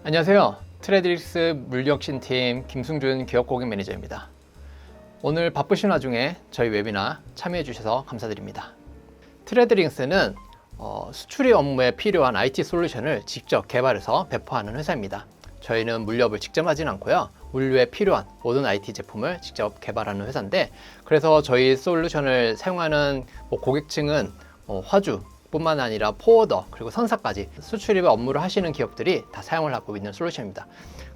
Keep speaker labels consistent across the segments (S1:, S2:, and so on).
S1: 안녕하세요. 트레드릭스 물류혁신팀 김승준 기업고객 매니저입니다. 오늘 바쁘신 와중에 저희 웨비나 참여해 주셔서 감사드립니다. 트레드릭스는 수출입 업무에 필요한 IT 솔루션을 직접 개발해서 배포하는 회사입니다. 저희는 물류업을 직접 하진 않고요. 물류에 필요한 모든 IT 제품을 직접 개발하는 회사인데, 그래서 저희 솔루션을 사용하는 고객층은 화주 뿐만 아니라 포워더 그리고 선사까지 수출입 업무를 하시는 기업들이 다 사용을 하고 있는 솔루션입니다.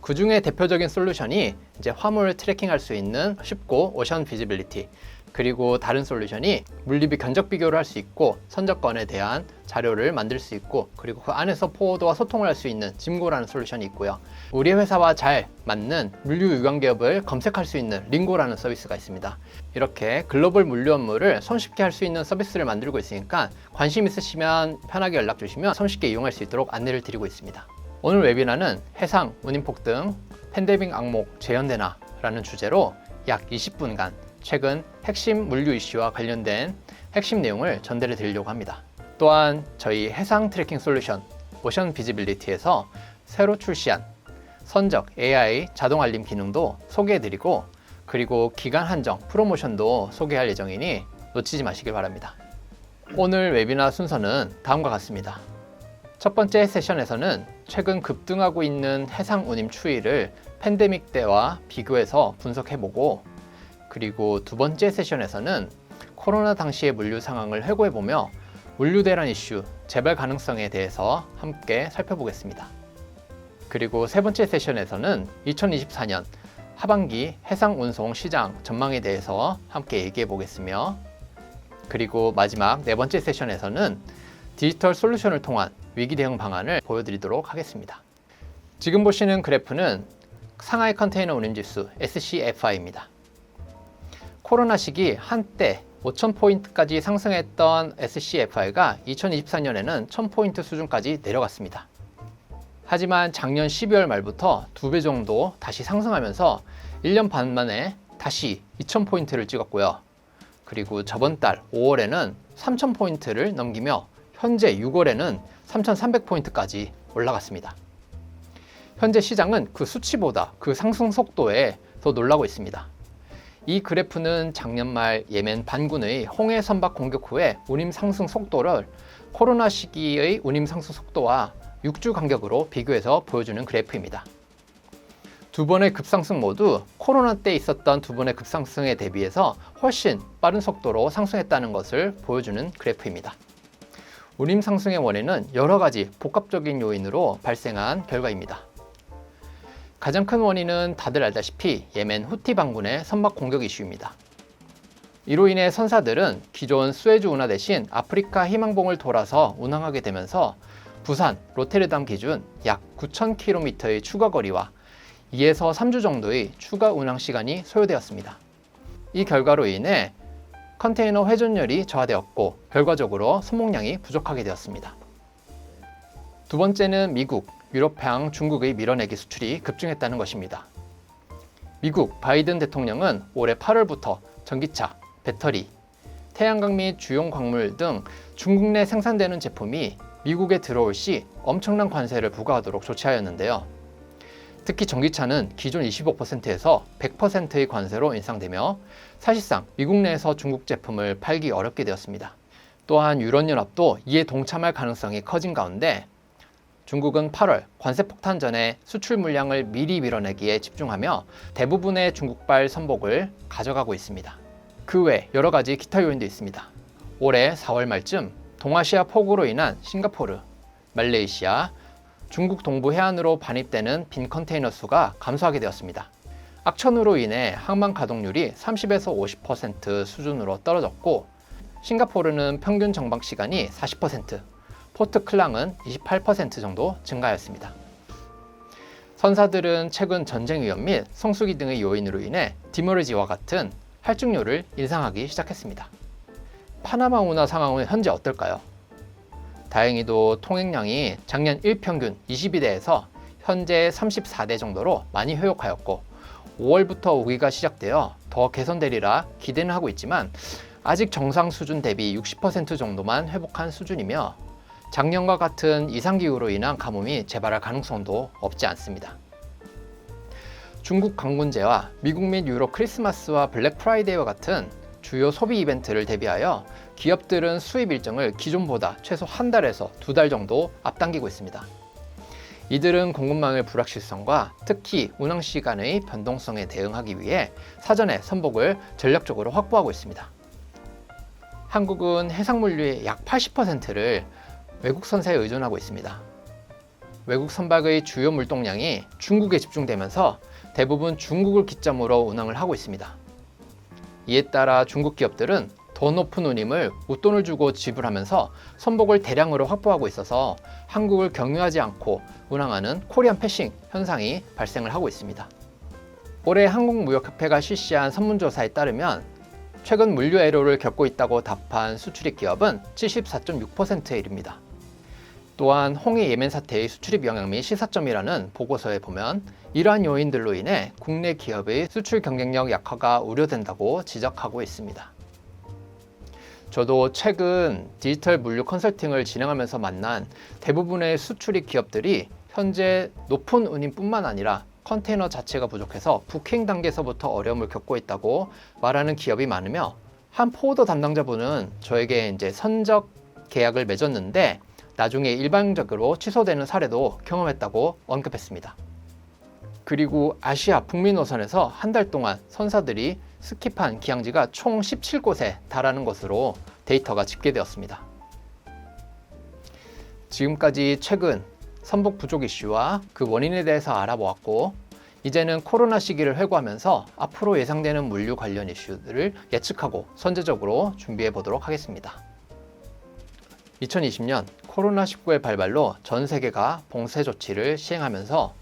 S1: 그 중에 대표적인 솔루션이 이제 화물 트래킹할 수 있는 쉽고 오션 비지빌리티, 그리고 다른 솔루션이 물류비 견적 비교를 할 수 있고 선적권에 대한 자료를 만들 수 있고, 그리고 그 안에서 포워더와 소통을 할 수 있는 짐고라는 솔루션이 있고요. 우리 회사와 잘 맞는 물류 유관 기업을 검색할 수 있는 링고라는 서비스가 있습니다. 이렇게 글로벌 물류 업무를 손쉽게 할 수 있는 서비스를 만들고 있으니까 관심 있으시면 편하게 연락 주시면 손쉽게 이용할 수 있도록 안내를 드리고 있습니다. 오늘 웨비나는 해상, 운임폭등, 팬데믹 악몽 재현되나? 라는 주제로 약 20분간 최근 핵심 물류 이슈와 관련된 핵심 내용을 전달해 드리려고 합니다. 또한 저희 해상 트래킹 솔루션 오션 비지빌리티에서 새로 출시한 선적 AI 자동 알림 기능도 소개해 드리고, 그리고 기간 한정 프로모션도 소개할 예정이니 놓치지 마시길 바랍니다. 오늘 웨비나 순서는 다음과 같습니다. 첫 번째 세션에서는 최근 급등하고 있는 해상 운임 추이를 팬데믹 때와 비교해서 분석해보고, 그리고 두 번째 세션에서는 코로나 당시의 물류 상황을 회고해보며 물류 대란 이슈, 재발 가능성에 대해서 함께 살펴보겠습니다. 그리고 세 번째 세션에서는 2024년 하반기 해상 운송 시장 전망에 대해서 함께 얘기해 보겠으며, 그리고 마지막 네 번째 세션에서는 디지털 솔루션을 통한 위기 대응 방안을 보여드리도록 하겠습니다. 지금 보시는 그래프는 상하이 컨테이너 운임지수 SCFI입니다. 코로나 시기 한때 5,000포인트까지 상승했던 SCFI가 2024년에는 1,000포인트 수준까지 내려갔습니다. 하지만 작년 12월 말부터 2배 정도 다시 상승하면서 1년 반 만에 다시 2,000포인트를 찍었고요. 그리고 저번 달 5월에는 3,000포인트를 넘기며 현재 6월에는 3,300포인트까지 올라갔습니다. 현재 시장은 그 수치보다 그 상승 속도에 더 놀라고 있습니다. 이 그래프는 작년 말 예멘 반군의 홍해 선박 공격 후에 운임 상승 속도를 코로나 시기의 운임 상승 속도와 6주 간격으로 비교해서 보여주는 그래프입니다. 두 번의 급상승 모두 코로나 때 있었던 두 번의 급상승에 대비해서 훨씬 빠른 속도로 상승했다는 것을 보여주는 그래프입니다. 운임 상승의 원인은 여러 가지 복합적인 요인으로 발생한 결과입니다. 가장 큰 원인은 다들 알다시피 예멘 후티 반군의 선박 공격 이슈입니다. 이로 인해 선사들은 기존 수에즈 운하 대신 아프리카 희망봉을 돌아서 운항하게 되면서 부산, 로테르담 기준 약 9,000km의 추가 거리와 2에서 3주 정도의 추가 운항 시간이 소요되었습니다. 이 결과로 인해 컨테이너 회전율이 저하되었고, 결과적으로 손목량이 부족하게 되었습니다. 두 번째는 미국, 유럽향 중국의 밀어내기 수출이 급증했다는 것입니다. 미국 바이든 대통령은 올해 8월부터 전기차, 배터리, 태양광 및 주용 광물 등 중국 내 생산되는 제품이 미국에 들어올 시 엄청난 관세를 부과하도록 조치하였는데요. 특히 전기차는 기존 25%에서 100%의 관세로 인상되며 사실상 미국 내에서 중국 제품을 팔기 어렵게 되었습니다. 또한 유럽연합도 이에 동참할 가능성이 커진 가운데 중국은 8월 관세 폭탄 전에 수출 물량을 미리 밀어내기에 집중하며 대부분의 중국발 선복을 가져가고 있습니다. 그 외 여러 가지 기타 요인도 있습니다. 올해 4월 말쯤 동아시아 폭우로 인한 싱가포르, 말레이시아, 중국 동부 해안으로 반입되는 빈 컨테이너 수가 감소하게 되었습니다. 악천후로 인해 항만 가동률이 30에서 50% 수준으로 떨어졌고, 싱가포르는 평균 정박 시간이 40%, 포트 클랑은 28% 정도 증가하였습니다. 선사들은 최근 전쟁 위험 및 성수기 등의 요인으로 인해 디머리지와 같은 할증료를 인상하기 시작했습니다. 파나마 운하 상황은 현재 어떨까요? 다행히도 통행량이 작년 1평균 22대에서 현재 34대 정도로 많이 회복하였고, 5월부터 우기가 시작되어 더 개선되리라 기대는 하고 있지만 아직 정상 수준 대비 60% 정도만 회복한 수준이며, 작년과 같은 이상기후로 인한 가뭄이 재발할 가능성도 없지 않습니다. 중국 방문제와 미국 및 유럽 크리스마스와 블랙 프라이데이와 같은 주요 소비 이벤트를 대비하여 기업들은 수입 일정을 기존보다 최소 한 달에서 두 달 정도 앞당기고 있습니다. 이들은 공급망의 불확실성과 특히 운항 시간의 변동성에 대응하기 위해 사전에 선복을 전략적으로 확보하고 있습니다. 한국은 해상물류의 약 80%를 외국 선사에 의존하고 있습니다. 외국 선박의 주요 물동량이 중국에 집중되면서 대부분 중국을 기점으로 운항을 하고 있습니다. 이에 따라 중국 기업들은 더 높은 운임을 웃돈을 주고 지불하면서 선복을 대량으로 확보하고 있어서 한국을 경유하지 않고 운항하는 코리안 패싱 현상이 발생을 하고 있습니다. 올해 한국무역협회가 실시한 설문조사에 따르면 최근 물류 애로를 겪고 있다고 답한 수출입 기업은 74.6%에 이릅니다. 또한 홍해 예멘 사태의 수출입 영향 및 시사점이라는 보고서에 보면 이러한 요인들로 인해 국내 기업의 수출 경쟁력 약화가 우려된다고 지적하고 있습니다. 저도 최근 디지털 물류 컨설팅을 진행하면서 만난 대부분의 수출입 기업들이 현재 높은 운임뿐만 아니라 컨테이너 자체가 부족해서 부킹 단계에서부터 어려움을 겪고 있다고 말하는 기업이 많으며 한 포워더 담당자분은 저에게 이제 선적 계약을 맺었는데 나중에 일방적으로 취소되는 사례도 경험했다고 언급했습니다. 그리고 아시아 북미 노선에서 한 달 동안 선사들이 스킵한 기항지가 총 17곳에 달하는 것으로 데이터가 집계되었습니다. 지금까지 최근 선복 부족 이슈와 그 원인에 대해서 알아보았고, 이제는 코로나 시기를 회고하면서 앞으로 예상되는 물류 관련 이슈들을 예측하고 선제적으로 준비해 보도록 하겠습니다. 2020년 코로나19의 발발로 전 세계가 봉쇄 조치를 시행하면서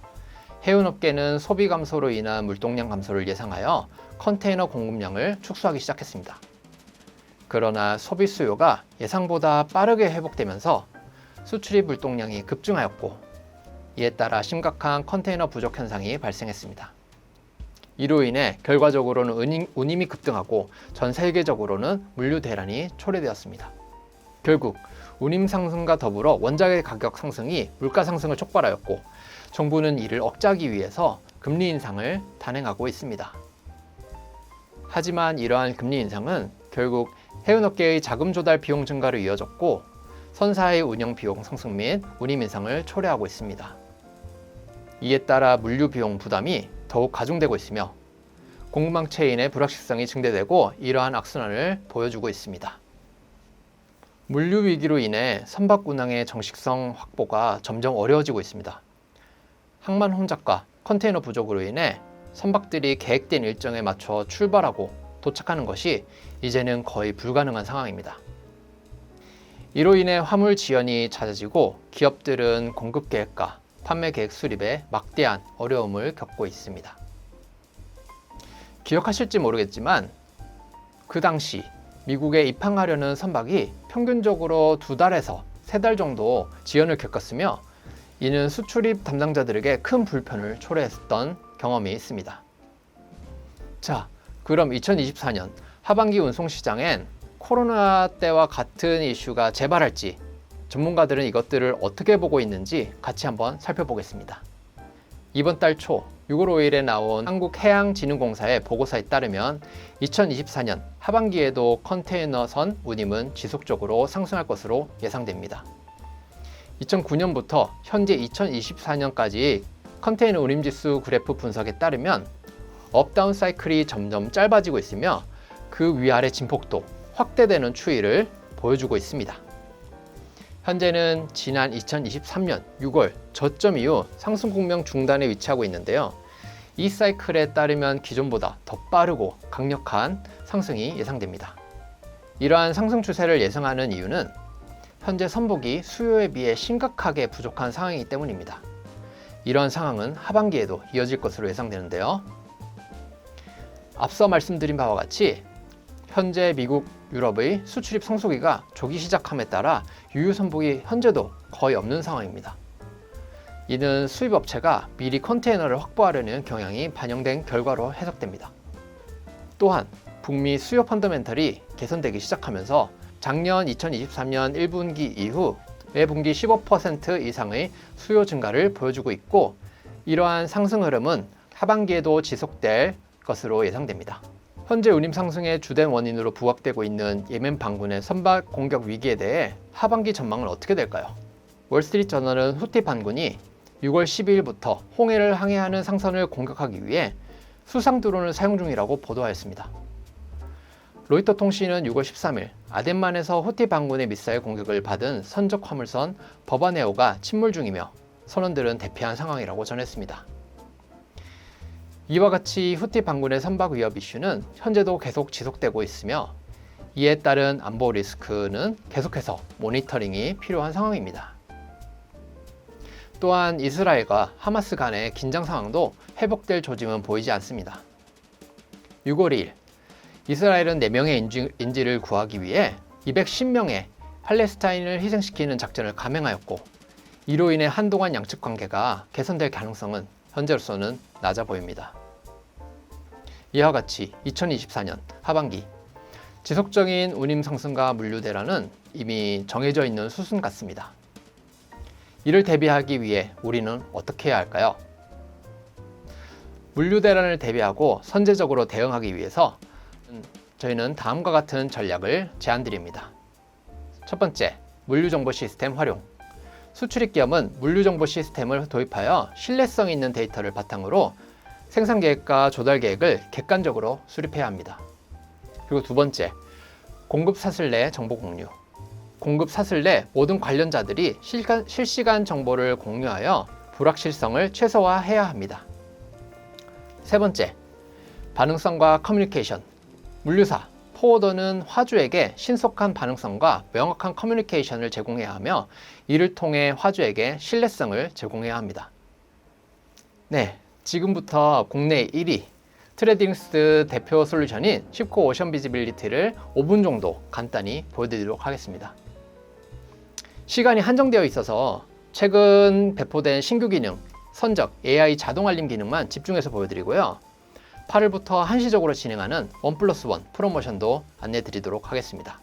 S1: 해운업계는 소비 감소로 인한 물동량 감소를 예상하여 컨테이너 공급량을 축소하기 시작했습니다. 그러나 소비 수요가 예상보다 빠르게 회복되면서 수출입 물동량이 급증하였고, 이에 따라 심각한 컨테이너 부족 현상이 발생했습니다. 이로 인해 결과적으로는 운임이 급등하고 전 세계적으로는 물류 대란이 초래되었습니다. 결국 운임 상승과 더불어 원자재 가격 상승이 물가 상승을 촉발하였고, 정부는 이를 억제하기 위해서 금리 인상을 단행하고 있습니다. 하지만 이러한 금리 인상은 결국 해운업계의 자금 조달 비용 증가로 이어졌고, 선사의 운영 비용 상승 및 운임 인상을 초래하고 있습니다. 이에 따라 물류 비용 부담이 더욱 가중되고 있으며 공급망 체인의 불확실성이 증대되고 이러한 악순환을 보여주고 있습니다. 물류 위기로 인해 선박 운항의 정식성 확보가 점점 어려워지고 있습니다. 항만 혼잡과 컨테이너 부족으로 인해 선박들이 계획된 일정에 맞춰 출발하고 도착하는 것이 이제는 거의 불가능한 상황입니다. 이로 인해 화물 지연이 잦아지고 기업들은 공급 계획과 판매 계획 수립에 막대한 어려움을 겪고 있습니다. 기억하실지 모르겠지만 그 당시 미국에 입항하려는 선박이 평균적으로 2달에서 3달 정도 지연을 겪었으며, 이는 수출입 담당자들에게 큰 불편을 초래했던 경험이 있습니다. 자, 그럼 2024년 하반기 운송시장엔 코로나 때와 같은 이슈가 재발할지, 전문가들은 이것들을 어떻게 보고 있는지 같이 한번 살펴보겠습니다. 이번 달 초 6월 5일에 나온 한국해양진흥공사의 보고서에 따르면 2024년 하반기에도 컨테이너선 운임은 지속적으로 상승할 것으로 예상됩니다. 2009년부터 현재 2024년까지 컨테이너 운임지수 그래프 분석에 따르면 업다운 사이클이 점점 짧아지고 있으며 그 위아래 진폭도 확대되는 추이를 보여주고 있습니다. 현재는 지난 2023년 6월 저점 이후 상승 국면 중단에 위치하고 있는데요. 이 사이클에 따르면 기존보다 더 빠르고 강력한 상승이 예상됩니다. 이러한 상승 추세를 예상하는 이유는 현재 선복이 수요에 비해 심각하게 부족한 상황이기 때문입니다. 이러한 상황은 하반기에도 이어질 것으로 예상되는데요. 앞서 말씀드린 바와 같이 현재 미국, 유럽의 수출입 성수기가 조기 시작함에 따라 유유 선복이 현재도 거의 없는 상황입니다. 이는 수입업체가 미리 컨테이너를 확보하려는 경향이 반영된 결과로 해석됩니다. 또한 북미 수요 펀더멘털이 개선되기 시작하면서 작년 2023년 1분기 이후 매분기 15% 이상의 수요 증가를 보여주고 있고, 이러한 상승 흐름은 하반기에도 지속될 것으로 예상됩니다. 현재 운임 상승의 주된 원인으로 부각되고 있는 예멘 반군의 선박 공격 위기에 대해 하반기 전망은 어떻게 될까요? 월스트리트저널은 후티 반군이 6월 12일부터 홍해를 항해하는 상선을 공격하기 위해 수상 드론을 사용 중이라고 보도하였습니다. 로이터 통신은 6월 13일 아덴만에서 후티 반군의 미사일 공격을 받은 선적 화물선 버바네오가 침몰 중이며 선원들은 대피한 상황이라고 전했습니다. 이와 같이 후티 반군의 선박 위협 이슈는 현재도 계속 지속되고 있으며, 이에 따른 안보 리스크는 계속해서 모니터링이 필요한 상황입니다. 또한 이스라엘과 하마스 간의 긴장 상황도 회복될 조짐은 보이지 않습니다. 6월 2일 이스라엘은 4명의 인질을 구하기 위해 210명의 팔레스타인을 희생시키는 작전을 감행하였고, 이로 인해 한동안 양측 관계가 개선될 가능성은 현재로서는 낮아 보입니다. 이와 같이 2024년 하반기 지속적인 운임 상승과 물류 대란은 이미 정해져 있는 수순 같습니다. 이를 대비하기 위해 우리는 어떻게 해야 할까요? 물류 대란을 대비하고 선제적으로 대응하기 위해서 저희는 다음과 같은 전략을 제안드립니다. 첫 번째, 물류정보 시스템 활용. 수출입 기업은 물류정보 시스템을 도입하여 신뢰성 있는 데이터를 바탕으로 생산 계획과 조달 계획을 객관적으로 수립해야 합니다. 그리고 두 번째, 공급 사슬 내 정보 공유. 공급 사슬 내 모든 관련자들이 실시간 정보를 공유하여 불확실성을 최소화해야 합니다. 세 번째, 반응성과 커뮤니케이션. 물류사, 포워더는 화주에게 신속한 반응성과 명확한 커뮤니케이션을 제공해야 하며, 이를 통해 화주에게 신뢰성을 제공해야 합니다. 네, 지금부터 국내 1위 트레딩스 대표 솔루션인 쉽코 오션 비지빌리티를 5분 정도 간단히 보여드리도록 하겠습니다. 시간이 한정되어 있어서 최근 배포된 신규 기능, 선적, AI 자동 알림 기능만 집중해서 보여드리고요. 8일부터 한시적으로 진행하는 1+1 프로모션도 안내드리도록 하겠습니다.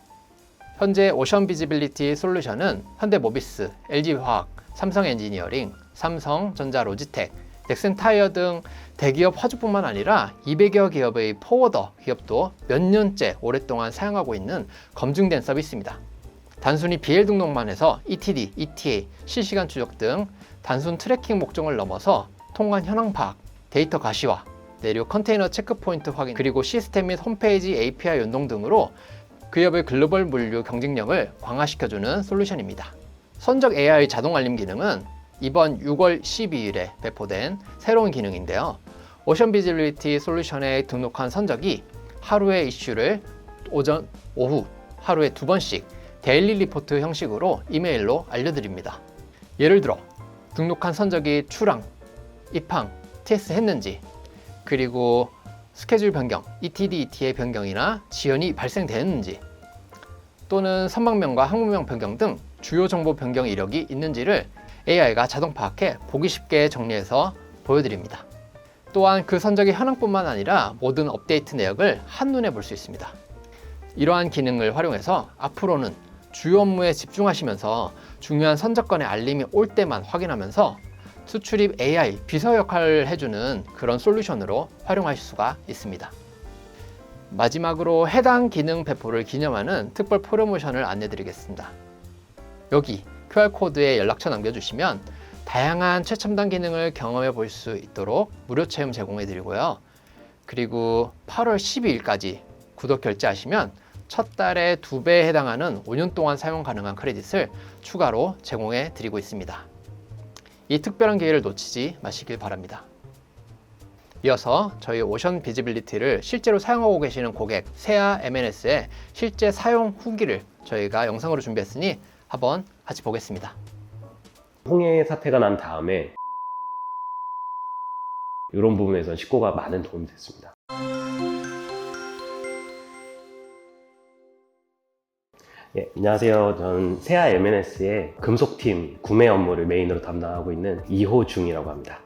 S1: 현재 오션 비지빌리티 솔루션은 현대모비스, LG화학, 삼성엔지니어링, 삼성전자 로지텍, 넥센타이어 등 대기업 화주뿐만 아니라 200여 기업의 포워더 기업도 몇 년째 오랫동안 사용하고 있는 검증된 서비스입니다. 단순히 BL 등록만 해서 ETD, ETA, 실시간 추적 등 단순 트래킹 목적을 넘어서 통관 현황 파악, 데이터 가시화, 내륙 컨테이너 체크포인트 확인, 그리고 시스템 및 홈페이지 API 연동 등으로 기업의 글로벌 물류 경쟁력을 강화시켜주는 솔루션입니다. 선적 AI 자동 알림 기능은 이번 6월 12일에 배포된 새로운 기능인데요. 오션 비지빌리티 솔루션에 등록한 선적이 하루의 이슈를 오전, 오후 하루에 2번씩 데일리 리포트 형식으로 이메일로 알려드립니다. 예를 들어 등록한 선적이 출항, 입항, TS 했는지, 그리고 스케줄 변경, ETD, ETA 변경이나 지연이 발생되었는지, 또는 선박명과 항모명 변경 등 주요 정보 변경 이력이 있는지를 AI가 자동 파악해 보기 쉽게 정리해서 보여드립니다. 또한 그 선적의 현황뿐만 아니라 모든 업데이트 내역을 한눈에 볼 수 있습니다. 이러한 기능을 활용해서 앞으로는 주요 업무에 집중하시면서 중요한 선적건의 알림이 올 때만 확인하면서 수출입 AI 비서 역할을 해주는 그런 솔루션으로 활용하실 수가 있습니다. 마지막으로 해당 기능 배포를 기념하는 특별 프로모션을 안내드리겠습니다. 여기 QR코드에 연락처 남겨주시면 다양한 최첨단 기능을 경험해 볼 수 있도록 무료 체험 제공해 드리고요. 그리고 8월 12일까지 구독 결제하시면 첫 달에 2배에 해당하는 5년 동안 사용 가능한 크레딧을 추가로 제공해 드리고 있습니다. 이 특별한 기회를 놓치지 마시길 바랍니다. 이어서 저희 오션 비지빌리티를 실제로 사용하고 계시는 고객 세아 MNS의 실제 사용 후기를 저희가 영상으로 준비했으니 한번 같이 보겠습니다.
S2: 홍해 사태가 난 다음에 이런 부분에서 쉽코가 많은 도움이 됐습니다. 예, 안녕하세요. 저는 세아 MNS의 금속팀 구매 업무를 메인으로 담당하고 있는 이호중이라고 합니다.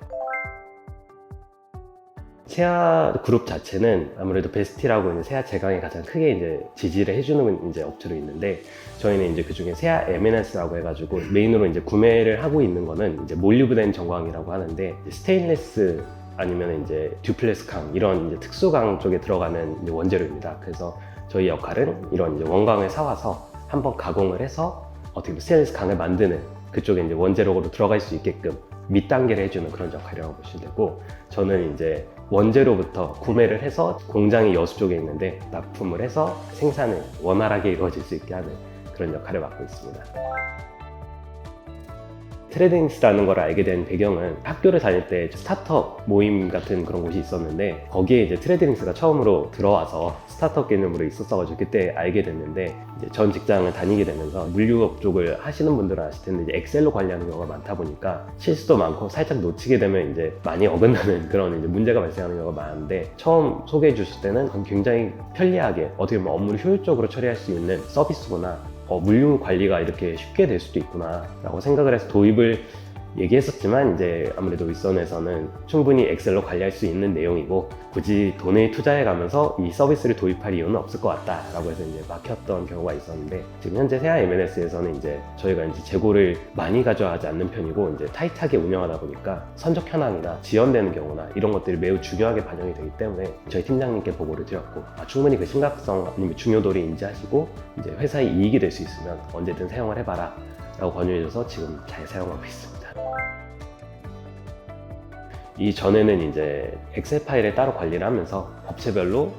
S2: 세아 그룹 자체는 아무래도 베스티라고 이제 세아 제강에 가장 크게 이제 지지를 해주는 이제 업체로 있는데, 저희는 이제 그 중에 세아 M&S라고 해가지고 메인으로 이제 구매를 하고 있는 거는 이제 몰리브덴 전광이라고 하는데, 스테인레스 아니면 이제 듀플레스 강 이런 이제 특수강 쪽에 들어가는 이제 원재료입니다. 그래서 저희 역할은 이런 이제 원광을 사와서 한번 가공을 해서 어떻게 보면 스테인리스 강을 만드는 그쪽에 이제 원재료로 들어갈 수 있게끔 밑단계를 해주는 그런 역할이라고 보시면 되고, 저는 이제 원재료부터 구매를 해서 공장이 여수 쪽에 있는데 납품을 해서 생산을 원활하게 이루어질 수 있게 하는 그런 역할을 맡고 있습니다. 트레딩스라는 걸 알게 된 배경은 학교를 다닐 때 스타트업 모임 같은 그런 곳이 있었는데, 거기에 이제 트레딩스가 처음으로 들어와서 스타트업 개념으로 있었어가지고 그때 알게 됐는데, 이제 전 직장을 다니게 되면서 물류업 쪽을 하시는 분들은 아실 텐데 이제 엑셀로 관리하는 경우가 많다 보니까 실수도 많고 살짝 놓치게 되면 이제 많이 어긋나는 그런 이제 문제가 발생하는 경우가 많은데, 처음 소개해 주실 때는 굉장히 편리하게 어떻게 보면 업무를 효율적으로 처리할 수 있는 서비스구나, 물류 관리가 이렇게 쉽게 될 수도 있구나 라고 생각을 해서 도입을 얘기했었지만, 이제 아무래도 윗선에서는 충분히 엑셀로 관리할 수 있는 내용이고 굳이 돈을 투자해 가면서 이 서비스를 도입할 이유는 없을 것 같다 라고 해서 이제 막혔던 경우가 있었는데, 지금 현재 세아 M&S에서는 이제 저희가 이제 재고를 많이 가져가지 않는 편이고 이제 타이트하게 운영하다 보니까 선적 현황이나 지연되는 경우나 이런 것들이 매우 중요하게 반영이 되기 때문에 저희 팀장님께 보고를 드렸고, 충분히 그 심각성 아니면 중요도를 인지하시고 이제 회사의 이익이 될 수 있으면 언제든 사용을 해봐라 라고 권유해줘서 지금 잘 사용하고 있습니다. 이전에는 이제 엑셀 파일에 따로 관리를 하면서 업체별로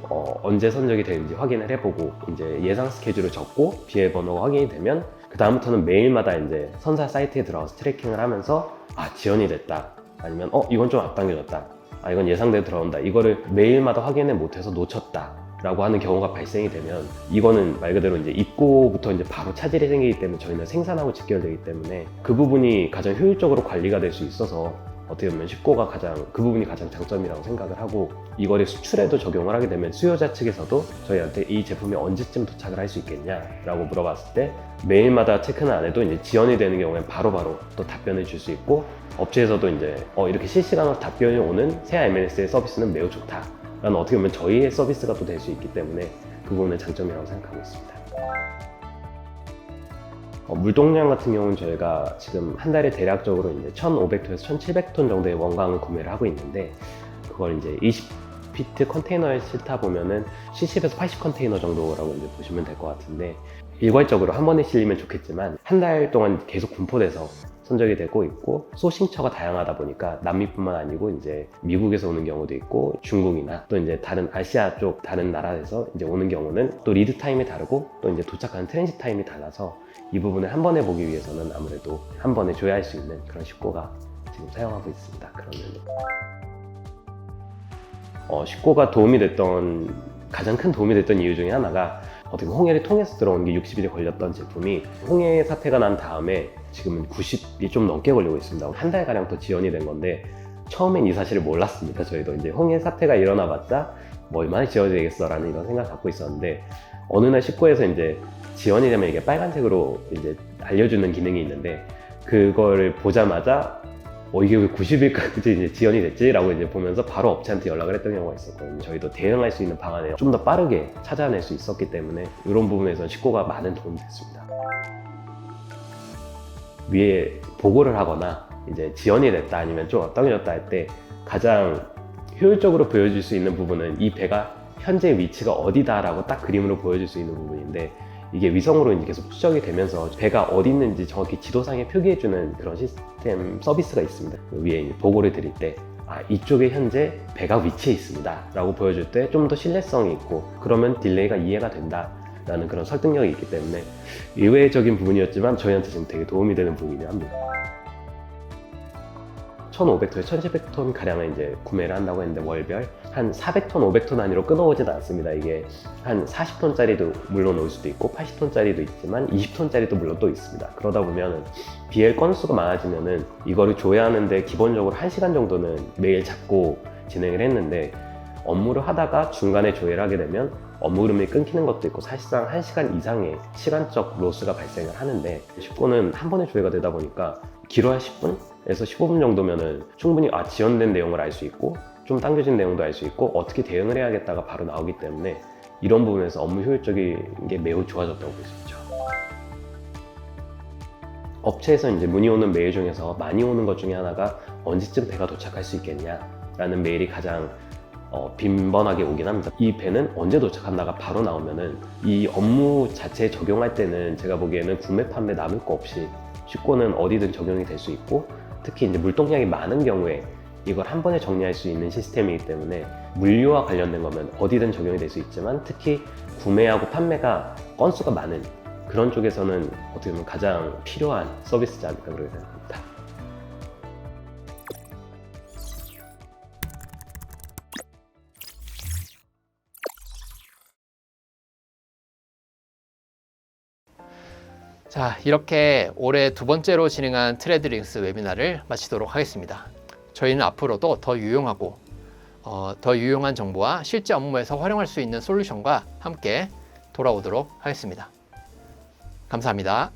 S2: 언제 선적이 되는지 확인을 해보고 이제 예상 스케줄을 적고 비밀번호가 확인이 되면 그 다음부터는 매일마다 이제 선사 사이트에 들어가서 트래킹을 하면서 지연이 됐다, 아니면 이건 좀 앞당겨졌다, 이건 예상대로 들어온다, 이거를 매일마다 확인을 못해서 놓쳤다 라고 하는 경우가 발생이 되면, 이거는 말 그대로 이제 입고부터 이제 바로 차질이 생기기 때문에 저희는 생산하고 직결되기 때문에 그 부분이 가장 효율적으로 관리가 될 수 있어서 어떻게 보면 쉽고가 그 부분이 가장 장점이라고 생각을 하고, 이거를 수출에도 적용을 하게 되면 수요자 측에서도 저희한테 이 제품이 언제쯤 도착을 할 수 있겠냐라고 물어봤을 때 매일마다 체크는 안 해도 이제 지연이 되는 경우엔 바로바로 또 답변을 줄 수 있고, 업체에서도 이제 이렇게 실시간으로 답변이 오는 세아 M&S의 서비스는 매우 좋다 라는, 어떻게 보면 저희의 서비스가 또 될 수 있기 때문에 그 부분은 장점이라고 생각하고 있습니다. 물동량 같은 경우는 저희가 지금 한 달에 대략적으로 이제 1,500톤에서 1,700톤 정도의 원광을 구매를 하고 있는데, 그걸 이제 20피트 컨테이너에 싣다 보면은 70에서 80 컨테이너 정도라고 이제 보시면 될 것 같은데, 일괄적으로 한 번에 실리면 좋겠지만 한 달 동안 계속 분포돼서 선적이 되고 있고, 소싱처가 다양하다 보니까 남미뿐만 아니고 이제 미국에서 오는 경우도 있고 중국이나 또 이제 다른 아시아 쪽 다른 나라에서 이제 오는 경우는 또 리드 타임이 다르고 또 이제 도착하는 트랜짓 타임이 달라서 이 부분을 한 번에 보기 위해서는 아무래도 한 번에 조회할 수 있는 그런 식고가 지금 사용하고 있습니다. 그러면 식고가 가장 큰 도움이 됐던 이유 중에 하나가, 어떻게 홍해를 통해서 들어오는 게 60일이 걸렸던 제품이 홍해 사태가 난 다음에 지금은 90일이 좀 넘게 걸리고 있습니다. 한 달가량 더 지연이 된 건데, 처음엔 이 사실을 몰랐습니다. 저희도 이제 홍해 사태가 일어나봤자 얼마나 지연이 되겠어 라는 이런 생각 갖고 있었는데, 어느 날 식구에서 이제 지연이 되면 이게 빨간색으로 이제 알려주는 기능이 있는데, 그걸 보자마자 이게 왜 90일까지 이제 지연이 됐지? 라고 이제 보면서 바로 업체한테 연락을 했던 경우가 있었거든요. 저희도 대응할 수 있는 방안을 좀 더 빠르게 찾아낼 수 있었기 때문에 이런 부분에서 식고가 많은 도움이 됐습니다. 위에 보고를 하거나 이제 지연이 됐다 아니면 좀 앞당겨졌다 할 때 가장 효율적으로 보여줄 수 있는 부분은 이 배가 현재 위치가 어디다 라고 딱 그림으로 보여줄 수 있는 부분인데, 이게 위성으로 이제 계속 추적이 되면서 배가 어디 있는지 정확히 지도상에 표기해주는 그런 시스템 서비스가 있습니다. 위에 이제 보고를 드릴 때 이쪽에 현재 배가 위치해 있습니다 라고 보여줄 때 좀 더 신뢰성이 있고, 그러면 딜레이가 이해가 된다 라는 그런 설득력이 있기 때문에 의외적인 부분이었지만 저희한테 지금 되게 도움이 되는 부분이긴 합니다. 1,500톤에서 1,700톤 가량을 이제 구매를 한다고 했는데, 월별 한 400톤, 500톤 단위로 끊어오진 않습니다. 이게 한 40톤짜리도 물론 올 수도 있고 80톤짜리도 있지만 20톤짜리도 물론 또 있습니다. 그러다 보면 BL 건수가 많아지면은 이거를 조회하는데 기본적으로 1시간 정도는 매일 잡고 진행을 했는데, 업무를 하다가 중간에 조회를 하게 되면 업무 흐름이 끊기는 것도 있고 사실상 1시간 이상의 시간적 로스가 발생을 하는데, 식고는 한 번에 조회가 되다 보니까 길어야 10분에서 15분 정도면은 충분히 지연된 내용을 알 수 있고 좀 당겨진 내용도 알 수 있고 어떻게 대응을 해야겠다가 바로 나오기 때문에 이런 부분에서 업무 효율적인 게 매우 좋아졌다고 볼 수 있죠. 업체에서 이제 문의 오는 메일 중에서 많이 오는 것 중에 하나가 언제쯤 배가 도착할 수 있겠냐라는 메일이 가장 빈번하게 오긴 합니다. 이 배는 언제 도착한다가 바로 나오면은 이 업무 자체에 적용할 때는 제가 보기에는 구매 판매 남을 거 없이 쉽고는 어디든 적용이 될 수 있고, 특히 이제 물동량이 많은 경우에 이걸 한 번에 정리할 수 있는 시스템이기 때문에 물류와 관련된 거면 어디든 적용이 될 수 있지만, 특히 구매하고 판매가 건수가 많은 그런 쪽에서는 어떻게 보면 가장 필요한 서비스지 않을까 그렇게 생각합니다.
S1: 자, 이렇게 올해 두 번째로 진행한 트레드링스 웨비나를 마치도록 하겠습니다. 저희는 앞으로도 더 유용하고 더 유용한 정보와 실제 업무에서 활용할 수 있는 솔루션과 함께 돌아오도록 하겠습니다. 감사합니다.